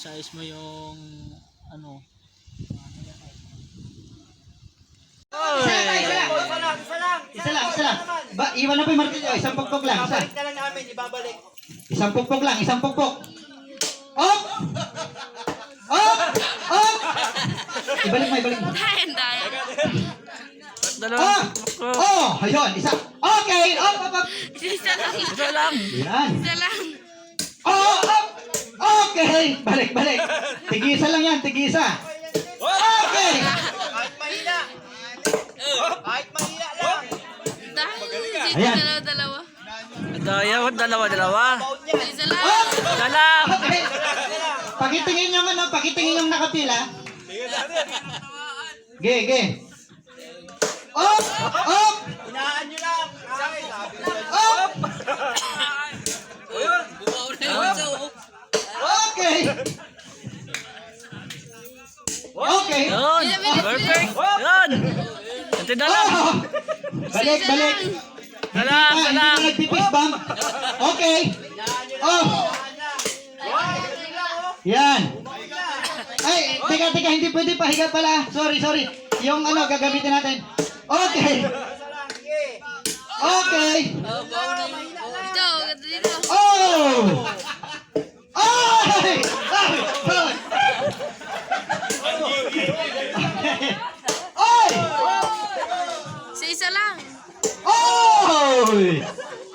size mo yung ano. Isa lang. Iwan na po yung martilyo. Isang pukpok lang. Ibabalik na lang namin, ibabalik. Isang pukpok lang. Op! Ibalik mo. Daya. Dalawa. Ayun. Isa. Okay. Op. Isa lang. Isa lang. Yan. Isa lang. Op. Okay. Balik. Tigisa lang yan. Okay. Kahit mahina. Kahit mahina lang. Dahil Ayan. dalawa. Dalawa. Baon niya. Isa lang. Dalam. Okay. Pakitingin yung nakapila. Ge. Op. Hinaan nyo lang. Sabi lang. Op. Okay. Yun. Perfect. Yun. Ito dalam. Balik. Dalam. Hindi na nagpipis bang? Okay. Yan. Ay, teka, hindi pwede pahiga pala. Sorry. Yung gagamitin natin. Okay. Dito. Oh! Ay! Isa lang. Oy!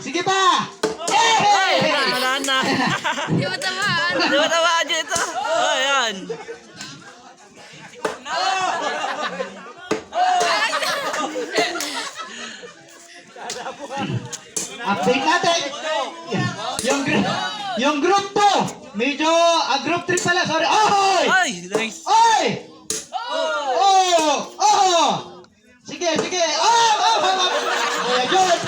Sige pa! Ay, wala na. Di ba tamaan? Tawa dito. Oh, yan. Update natin. Yung group 2. Medyo group 3 pala. Sorry. Oy! Ay, nice. Oy! Sige. Yun.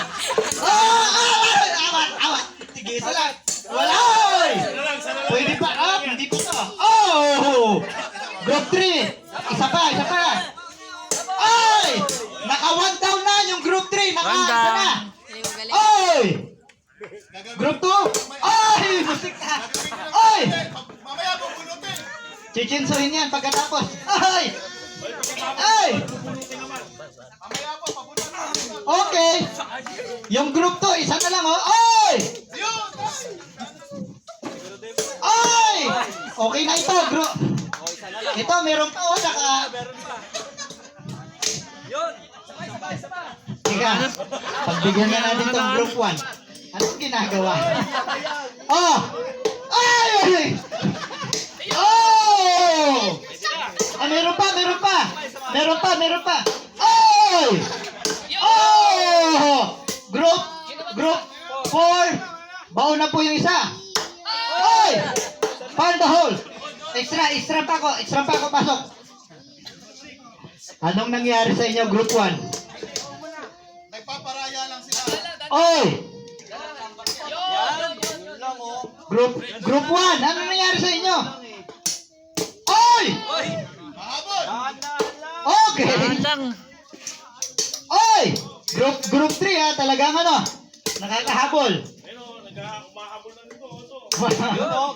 Awat. Sige, salat. Wala. Oy! Pwede pa. Hindi pa to. Group 3. Isa pa. Oy! Naka 1 down na yung group 3. Naka One down. na. Hindi mo galing. Oy! Group 2. Oy! Musik na. Oy! Mamaya bubunutin. Chichinsuhin yan pagkatapos. Oy! Mamaya po, pabunutin. Okay. Yung group 2, isa na lang. Oy! Oy! Okay na ito. Ito, meron pa. Naka... Teka, pagbigyan na natin itong group 1. Anong ginagawa? Ay! Meron pa. Oy! Group 4. Baon na po yung isa. Oy! Find the hole. Extra pa ako pasok. Anong nangyari sa inyo group 1? Nagpaparaya lang sila. Oy! Group 1, ano nangyari sa inyo? Oy! Mahabol. Okay. Lang. Oy! Group 3 talagang nakakahabol.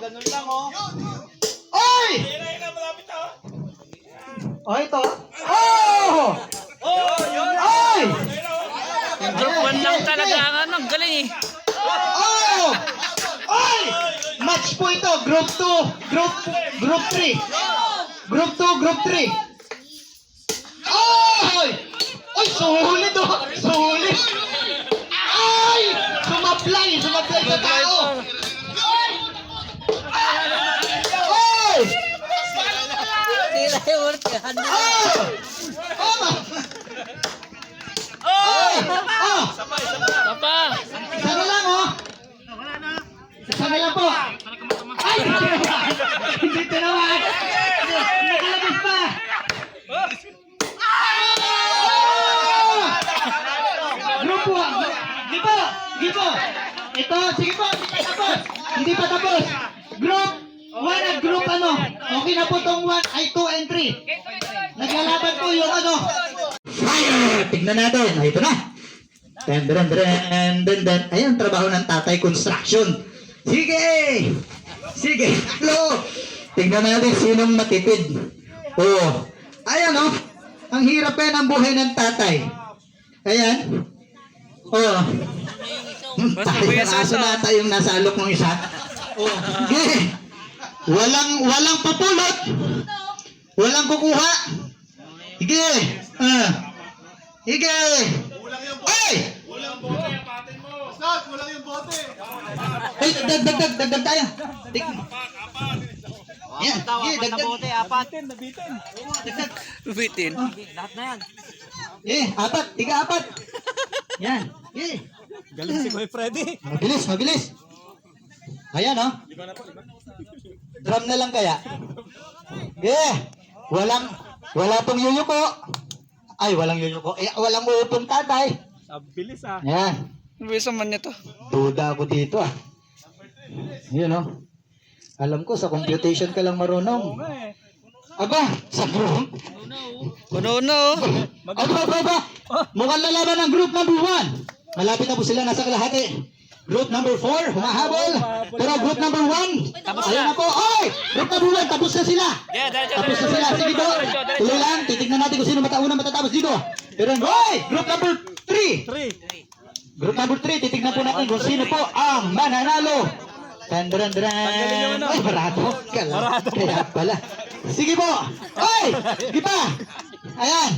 Ganun lang oh. Oy! Ito. Oy! Group 1 lang talaga ang galing eh. Oy! Match po ito. Group 2. Group 3. Group 2, Group 3. Oy! Oy, sulit Sulit. Ay! Sumablay sa tao. Oy! Tila yung workan. Papa. Isa na lang, Isa na lang po. Ay! Hindi tinamaan. Nakalabas pa. Group 1. Gipo. Ito, sige po. Hindi pa tapos. Group 1 at group Okay na po tong 2 and 3. Naglalaban po yung Fire! Tignan natin. Ito na. Ayan, trabaho ng Tatay Construction. Sige! Flow! Tingnan natin sinong matipid. Oo. Ayan oh. Ang hirap yan ang buhay ng tatay. Ayan. Oo. Tayo na aso na tayong nasa alok ng isa. Oo. Okay. Walang papulot. Walang kukuha. Sige. Sige. Ay! Start, wala yung bote. Ay, dagdag tayo. Yan, sige, dagdag. Bitin. Apat, 4. Yan, Galing si Kuya Freddy. mabilis. Ayan, oh. Drum na lang kaya. Wala pong yuyuko. Ay, walang yuyuko. Walang uupong tatay. Abilis ah. Yan. Bisa man nito. Duda ako dito ah. Yun oh. Alam ko sa computation ka lang marunong. Aba, sa group. Uno. Aba. Mukhang lalaban ng group number 1. Malapit na po sila, nasa kalahati. Group number 4, humahabol. Pero group number 1, ayun na po. Oy! Group number 1, tapos na sila. Tapos na sila. Sige po. Tuloy lang. Titignan natin kung sino unang matatapos dito. Pero, oy! Group number 3. Group number 3, titignan po natin kung sino po ang mananalo. Tandran. Ay, barato. Kaya pala. Sige po. Oy! Sige pa. Ayan.